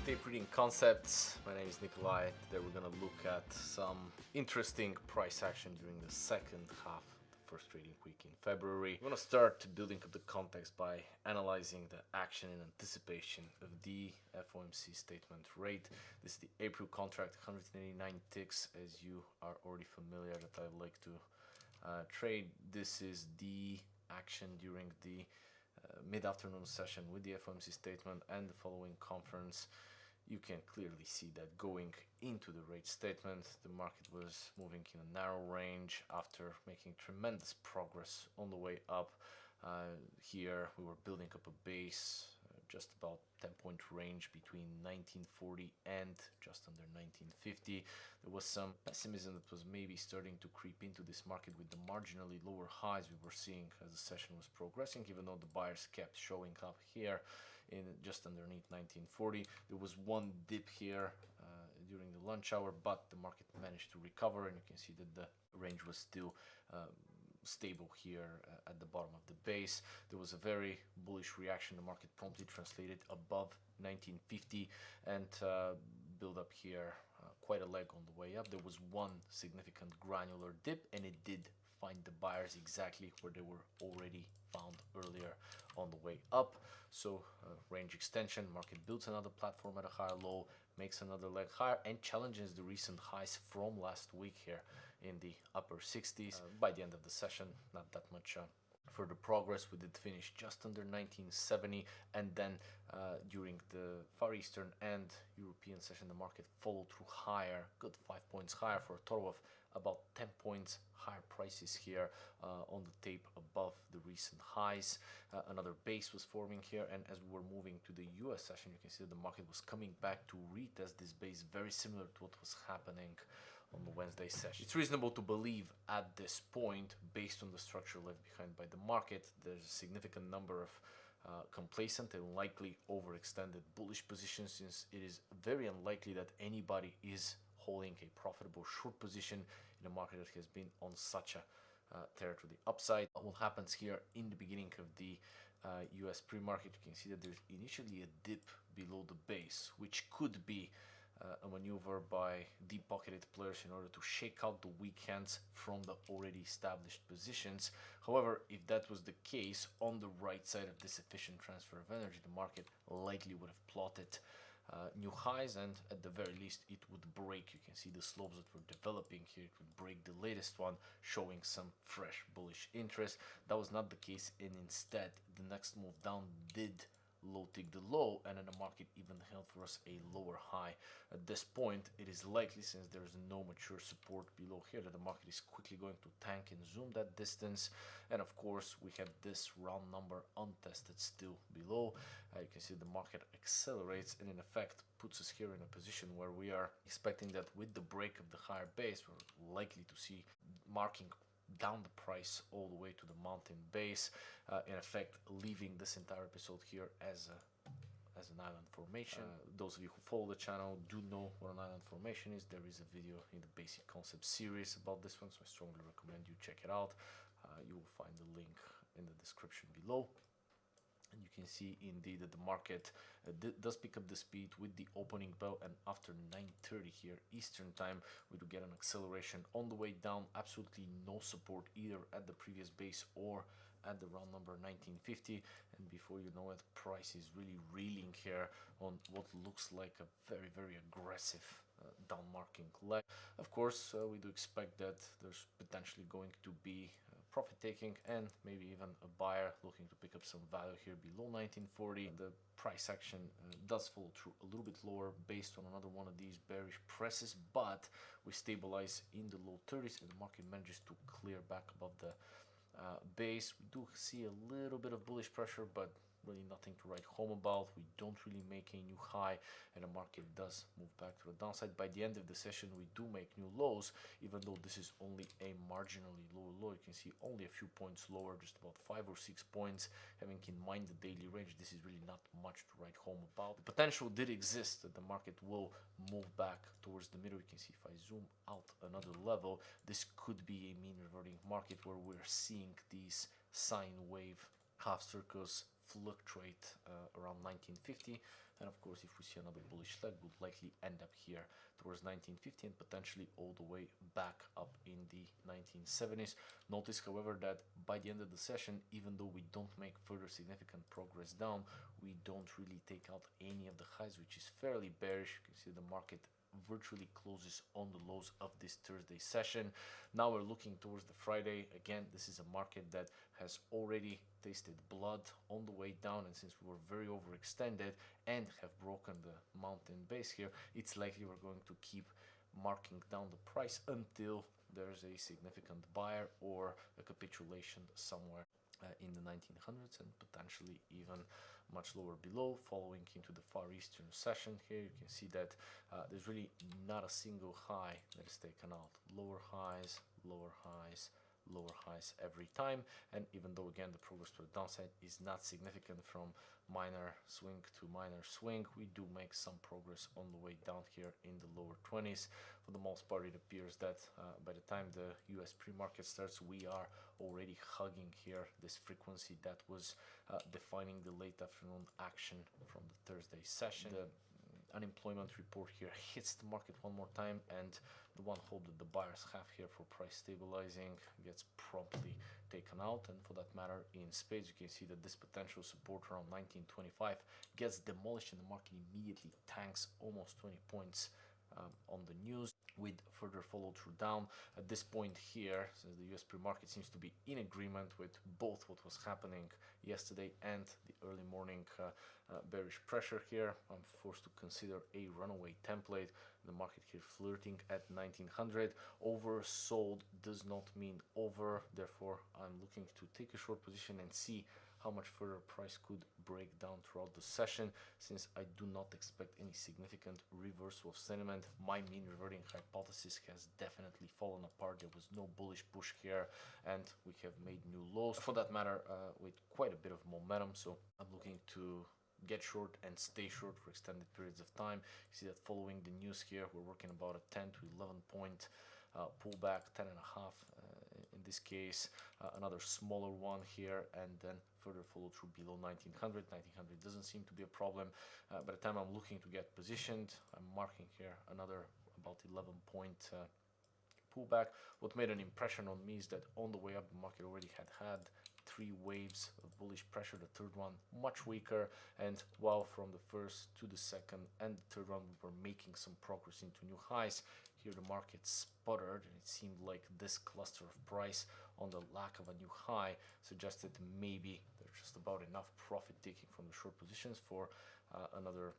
Tape reading concepts. My name is Nikolai. Today we're gonna look at some interesting price action during the second half of the first trading week in February. We're gonna start building up the context by analyzing the action in anticipation of the FOMC statement rate. This is the April contract, 189 ticks, as you are already familiar that I like to trade. This is the action during the mid-afternoon session with the FOMC statement and the following conference. You can clearly see that going into the rate statement, the market was moving in a narrow range after making tremendous progress on the way up. Here we were building up a base just about 10-point range between 1940 and just under 1950. There was some pessimism that was maybe starting to creep into this market with the marginally lower highs we were seeing as the session was progressing, even though the buyers kept showing up here in just underneath 1940. There was one dip here during the lunch hour, but the market managed to recover, and you can see that the range was still stable here at the bottom of the base. There was a very bullish reaction. The market promptly translated above 1950 and build up here quite a leg on the way up. There was one significant granular dip, and it did find the buyers exactly where they were already found earlier on the way up. So range extension, market builds another platform at a higher low, makes another leg higher, and challenges the recent highs from last week here in the upper 60s. By the end of the session, not that much further progress. We did finish just under 1970, and then during the Far Eastern and European session, the market followed through higher, good 5 points higher, for a total of about 10 points higher prices here on the tape above the recent highs. Another base was forming here, and as we were moving to the US session, you can see that the market was coming back to retest this base, very similar to what was happening on the Wednesday session. It's reasonable to believe at this point, based on the structure left behind by the market, there's a significant number of complacent and likely overextended bullish positions, since it is very unlikely that anybody is holding a profitable short position in a market that has been on such a tear to the upside. What happens here in the beginning of the US pre-market, you can see that there's initially a dip below the base, which could be a maneuver by deep-pocketed players in order to shake out the weak hands from the already established positions. However, if that was the case, on the right side of this efficient transfer of energy, the market likely would have plotted new highs, and at the very least it would break. You can see the slopes that were developing here. It would break the latest one, showing some fresh bullish interest. That was not the case, and instead the next move down did low tick the low, and then the market even held for us a lower high. At this point, it is likely, since there is no mature support below here, that the market is quickly going to tank and zoom that distance. And of course, we have this round number untested still below. You can see the market accelerates, and in effect puts us here in a position where we are expecting that with the break of the higher base, we're likely to see marking down the price all the way to the mountain base, in effect leaving this entire episode here as an island formation. Those of you who follow the channel do know what an island formation is. There is a video in the basic concept series about this one, so I strongly recommend you check it out. You will find the link in the description below. And you can see indeed that the market does pick up the speed with the opening bell, and after 9:30 here Eastern time, we do get an acceleration on the way down. Absolutely no support either at the previous base or at the round number 1950, and before you know it, price is really reeling here on what looks like a very aggressive down marking leg. Of course, we do expect that there's potentially going to be profit taking and maybe even a buyer looking to pick up some value here below 1940. The price action does follow through a little bit lower based on another one of these bearish presses, but we stabilize in the low 30s, and the market manages to clear back above the base. We do see a little bit of bullish pressure, but really nothing to write home about. We don't really make a new high, and the market does move back to the downside. By the end of the session, we do make new lows, even though this is only a marginally lower low. You can see only a few points lower, just about 5 or 6 points. Having in mind the daily range, this is really not much to write home about. The potential did exist that the market will move back towards the middle. You can see if I zoom out another level, this could be a mean reverting market where we're seeing these sine wave half circles fluctuate around 1950. And of course, if we see another bullish leg, we'll likely end up here towards 1950 and potentially all the way back up in the 1970s. Notice, however, that by the end of the session, even though we don't make further significant progress down, we don't really take out any of the highs, which is fairly bearish. You can see the market virtually closes on the lows of this Thursday session. Now we're looking towards the Friday. Again, this is a market that has already tasted blood on the way down, and since we were very overextended and have broken the mountain base here, it's likely we're going to keep marking down the price until there's a significant buyer or a capitulation somewhere in the 1900s and potentially even much lower below. Following into the Far Eastern session here, you can see that there's really not a single high that is taken out. Lower highs, lower highs, lower highs every time. And even though again the progress to the downside is not significant from minor swing to minor swing, we do make some progress on the way down here in the lower 20s. For the most part, it appears that by the time the US pre-market starts, we are already hugging here this frequency that was defining the late afternoon action from the Thursday session. The unemployment report here hits the market one more time, and the one hope that the buyers have here for price stabilizing gets promptly taken out. And for that matter, in spades, you can see that this potential support around 1925 gets demolished and the market immediately tanks almost 20 points on the news, with further follow through down. At this point here, since the US pre-market seems to be in agreement with both what was happening yesterday and the early morning bearish pressure here, I'm forced to consider a runaway template. The market here flirting at 1900. Oversold does not mean over, therefore I'm looking to take a short position and see how much further price could break down throughout the session. Since I do not expect any significant reversal of sentiment, my mean reverting hypothesis has definitely fallen apart. There was no bullish push here and we have made new lows, for that matter, with quite a bit of momentum. So I'm looking to get short and stay short for extended periods of time. You see that following the news here, we're working about a 10 to 11 point pullback, 10 and a half in this case, another smaller one here, and then further follow through below 1900. 1900 doesn't seem to be a problem. By the time I'm looking to get positioned, I'm marking here another about 11 point pullback. What made an impression on me is that on the way up, the market already had 3 waves of bullish pressure, the third one much weaker, and while from the first to the second and the third one we were making some progress into new highs, here the market sputtered and it seemed like this cluster of price on the lack of a new high suggested maybe there's just about enough profit taking from the short positions for another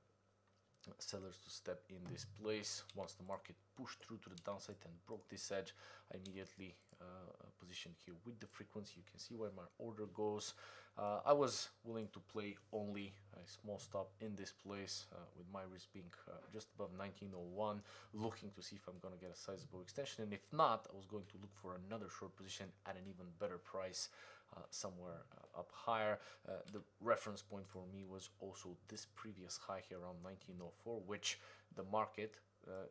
sellers to step in this place. Once the market pushed through to the downside and broke this edge, I immediately positioned here with the frequency. You can see where my order goes. I was willing to play only a small stop in this place, with my risk being just above 1901, looking to see if I'm going to get a sizable extension, and if not, I was going to look for another short position at an even better price somewhere up higher. The reference point for me was also this previous high here around 1904, which the market,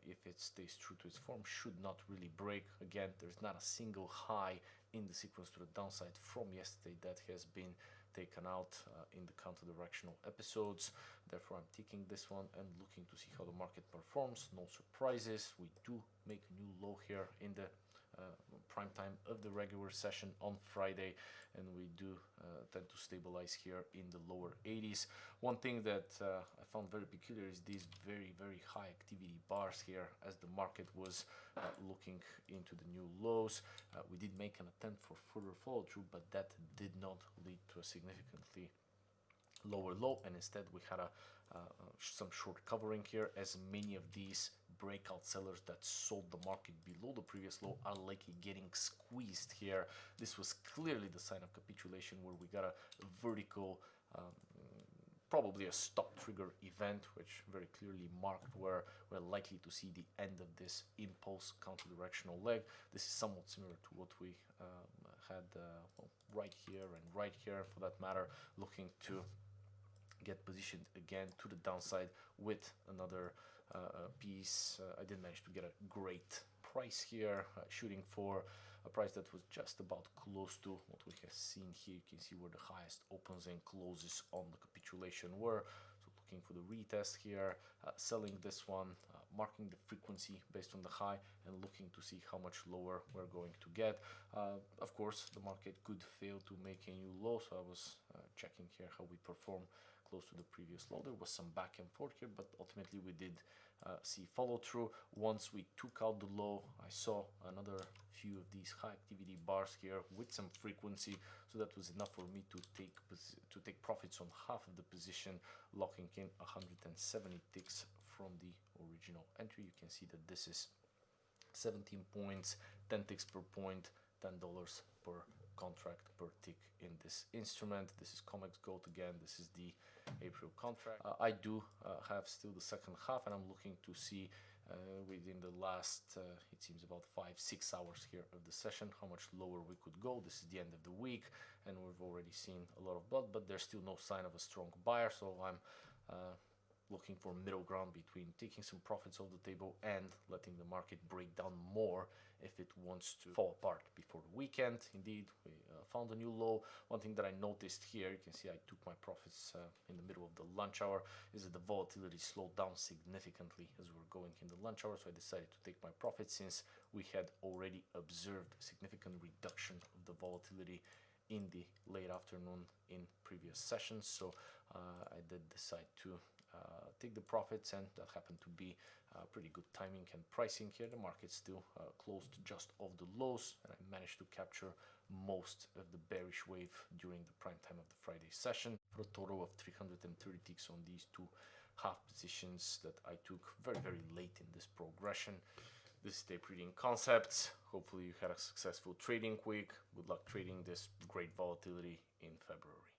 if it stays true to its form, should not really break. Again, there's not a single high in the sequence to the downside from yesterday that has been taken out in the counter directional episodes. Therefore, I'm taking this one and looking to see how the market performs. No surprises. We do make a new low here in the prime time of the regular session on Friday, and we do tend to stabilize here in the lower 80s. One thing that I found very peculiar is these very high activity bars here as the market was looking into the new lows. We did make an attempt for further follow through, but that did not lead to a significantly lower low, and instead we had some short covering here, as many of these breakout sellers that sold the market below the previous low are likely getting squeezed here. This was clearly the sign of capitulation, where we got a vertical, probably a stop trigger event, which very clearly marked where we're likely to see the end of this impulse counter directional leg. This is somewhat similar to what we had well, right here and right here, for that matter, looking to get positioned again to the downside with another piece. I did manage to get a great price here, shooting for a price that was just about close to what we have seen here. You can see where the highest opens and closes on the capitulation were. So looking for the retest here, selling this one, marking the frequency based on the high, and looking to see how much lower we're going to get. Of course, the market could fail to make a new low, so I was checking here how we perform close to the previous low. There was some back and forth here, but ultimately we did see follow through. Once we took out the low, I saw another few of these high activity bars here with some frequency, so that was enough for me to take profits on half of the position, locking in 170 ticks from the original entry. You can see that this is 17 points, 10 ticks per point, $10 per contract per tick in this instrument. This is Comex Gold again. This is the April contract. I do have still the second half, and I'm looking to see within the last it seems about 5-6 hours here of the session how much lower we could go. This is the end of the week, and we've already seen a lot of blood, but there's still no sign of a strong buyer, so I'm looking for middle ground between taking some profits off the table and letting the market break down more if it wants to fall apart before the weekend. Indeed, we found a new low. One thing that I noticed here, you can see I took my profits in the middle of the lunch hour, is that the volatility slowed down significantly as we were going in the lunch hour, so I decided to take my profits since we had already observed a significant reduction of the volatility in the late afternoon in previous sessions. So I did decide to take the profits, and that happened to be pretty good timing and pricing here. The market still closed just off the lows, and I managed to capture most of the bearish wave during the prime time of the Friday session for a total of 330 ticks on these two half positions that I took very late in this progression. This is Tape Reading Concepts. Hopefully you had a successful trading week. Good luck trading this great volatility in February.